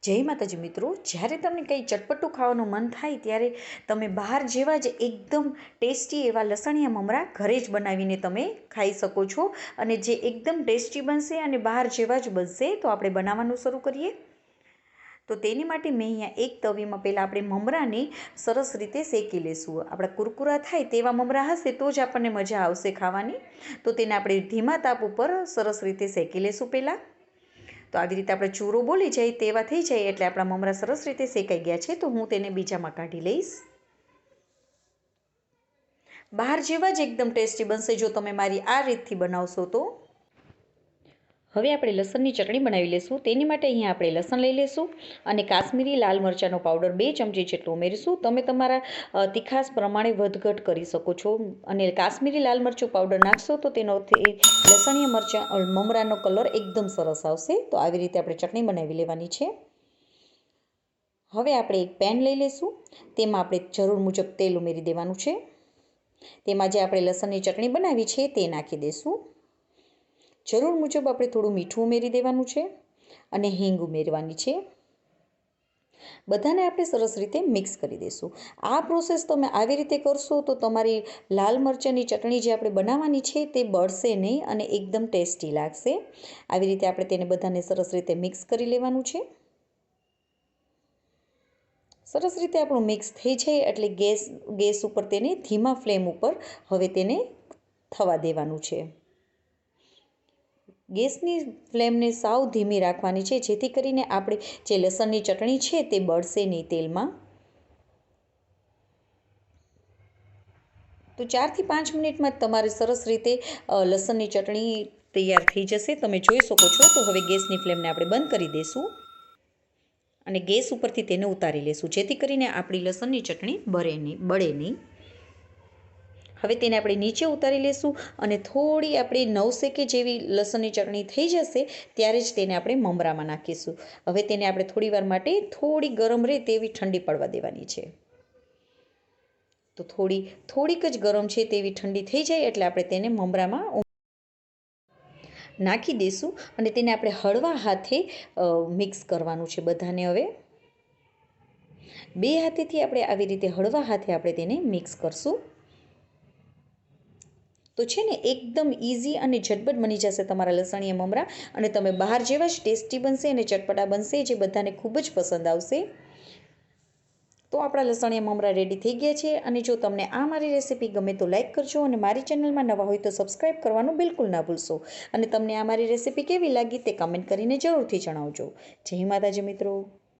જય માતાજી મિત્રો, જ્યારે તમને કંઈ ચટપટું ખાવાનું મન થાય ત્યારે તમે બહાર જેવા જ એકદમ ટેસ્ટી એવા લસણિયા મમરા ઘરે જ બનાવીને તમે ખાઈ શકો છો અને જે એકદમ ટેસ્ટી બનશે અને બહાર જેવા જ બનશે. તો આપણે બનાવવાનું શરૂ કરીએ. તો તેની માટે મેં અહીંયા એક તવીમાં પહેલાં આપણે મમરાને સરસ રીતે શેકી લેશું. આપણા કુરકુરા થાય તેવા મમરા હશે તો જ આપણને મજા આવશે ખાવાની. તો તેને આપણે ધીમા તાપ ઉપર સરસ રીતે શેકી લેશું પહેલાં. તો આવી રીતે આપણે ચૂરો બોલી જાય તેવા થઈ જાય એટલે આપણા મમરા સરસ રીતે શેકાઈ ગયા છે. તો હું તેને બીજામાં કાઢી લઈશ. બહાર જેવા જ એકદમ ટેસ્ટી બનશે જો તમે મારી આ રીતથી બનાવશો તો. હવે આપણે લસણની ચટણી બનાવી લઈશું. તેની માટે અહીંયા આપણે લસણ લઈ લઈશું અને કાશ્મીરી લાલ મરચાંનો પાવડર 2 ચમચી જેટલો ઉમેરીશું. તમે તમારા તીખાસ પ્રમાણે વધઘટ કરી શકો છો. અને કાશ્મીરી લાલ મરચું પાવડર નાખશો તો તેનો લસણીયા મરચાં મમરાનો કલર એકદમ સરસ આવશે. તો આવી રીતે આપણે ચટણી બનાવી લેવાની છે. હવે આપણે એક પેન લઈ લઈશું. તેમાં આપણે જરૂર મુજબ તેલ ઉમેરી દેવાનું છે. તેમાં જે આપણે લસણની ચટણી બનાવી છે તે નાખી દઈશું. જરૂર મુજબ આપણે થોડું મીઠું ઉમેરી દેવાનું છે અને હિંગ ઉમેરવાની છે. બધાને આપણે સરસ રીતે મિક્સ કરી દઈશું. આ પ્રોસેસ તમે આવી રીતે કરશો તો તમારી લાલ મરચાંની ચટણી જે આપણે બનાવવાની છે તે બળશે નહીં અને એકદમ ટેસ્ટી લાગશે. આવી રીતે આપણે તેને બધાને સરસ રીતે મિક્સ કરી લેવાનું છે. સરસ રીતે આપણું મિક્સ થઈ જાય એટલે ગેસ ઉપર તેને ધીમા ફ્લેમ ઉપર હવે તેને થવા દેવાનું છે. ગેસની ફ્લેમને સાવ ધીમી રાખવાની છે જેથી કરીને આપણે જે લસણની ચટણી છે તે બળશે નહીં તેલમાં. તો 4 થી 5 મિનિટમાં તમારે સરસ રીતે લસણની ચટણી તૈયાર થઈ જશે. તમે જોઈ શકો છો. તો હવે ગેસની ફ્લેમને આપણે બંધ કરી દઈશું અને ગેસ ઉપરથી તેને ઉતારી લેશું જેથી કરીને આપણી લસણની ચટણી બળે નહીં. હવે તેને આપણે નીચે ઉતારી લેશું અને થોડી આપણે નવસેકે જેવી લસણની ચટણી થઈ જશે ત્યારે જ તેને આપણે મમરામાં નાખીશું. હવે તેને આપણે થોડીવાર માટે થોડી ગરમ રહે તેવી ઠંડી પડવા દેવાની છે. તો થોડીક જ ગરમ છે તેવી ઠંડી થઈ જાય એટલે આપણે તેને મમરામાં નાખી દઈશું અને તેને આપણે હળવા હાથે મિક્સ કરવાનું છે બધાને. હવે 2 હાથેથી આપણે આવી રીતે હળવા હાથે આપણે તેને મિક્સ કરશું. તો છે ને એકદમ ઇઝી અને ઝટપટ બની જશે તમારા લસણીયા મમરા અને તમે બહાર જેવા જ ટેસ્ટી બનશે અને ચટપટા બનશે જે બધાને ખૂબ જ પસંદ આવશે. તો આપણા લસણીયા મમરા રેડી થઈ ગયા છે. અને જો તમને આ મારી રેસીપી ગમે તો લાઈક કરજો અને મારી ચેનલમાં નવા હોય તો સબસ્ક્રાઈબ કરવાનું બિલકુલ ના ભૂલશો. અને તમને આ મારી રેસીપી કેવી લાગી તે કમેન્ટ કરીને જરૂરથી જણાવજો. જય માતાજી મિત્રો.